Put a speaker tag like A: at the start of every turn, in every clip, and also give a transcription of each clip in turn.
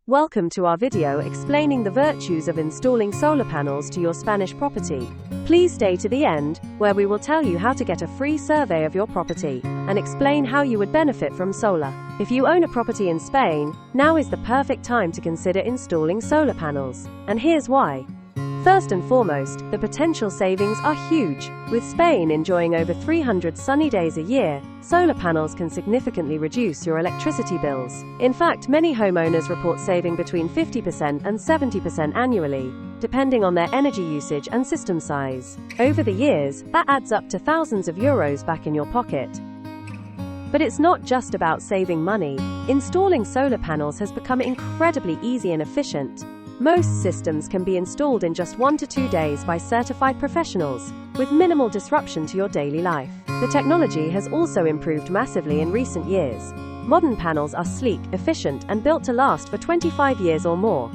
A: Welcome to our video explaining the virtues of installing solar panels to your Spanish property. Please stay to the end, where we will tell you how to get a free survey of your property, and explain how you would benefit from solar. If you own a property in Spain, now is the perfect time to consider installing solar panels. And here's why. First and foremost, the potential savings are huge. With Spain enjoying over 300 sunny days a year, solar panels can significantly reduce your electricity bills. In fact, many homeowners report saving between 50% and 70% annually, depending on their energy usage and system size. Over the years, that adds up to thousands of euros back in your pocket. But it's not just about saving money. Installing solar panels has become incredibly easy and efficient. Most systems can be installed in just 1 to 2 days by certified professionals, with minimal disruption to your daily life. The technology has also improved massively in recent years. Modern panels are sleek, efficient, and built to last for 25 years or more.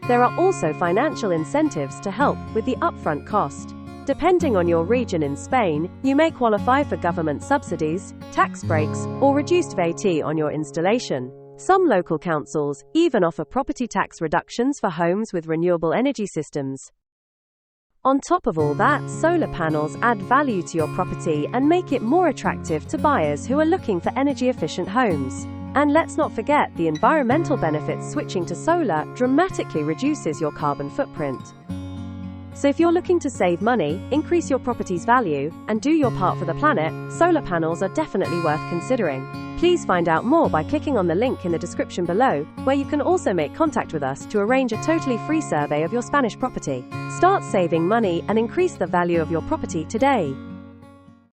A: There are also financial incentives to help with the upfront cost. Depending on your region in Spain, you may qualify for government subsidies, tax breaks, or reduced VAT on your installation. Some local councils even offer property tax reductions for homes with renewable energy systems. On top of all that, solar panels add value to your property and make it more attractive to buyers who are looking for energy-efficient homes. And let's not forget the environmental benefits. Switching to solar dramatically reduces your carbon footprint. So if you're looking to save money, increase your property's value, and do your part for the planet, solar panels are definitely worth considering. Please find out more by clicking on the link in the description below, where you can also make contact with us to arrange a totally free survey of your Spanish property. Start saving money and increase the value of your property today.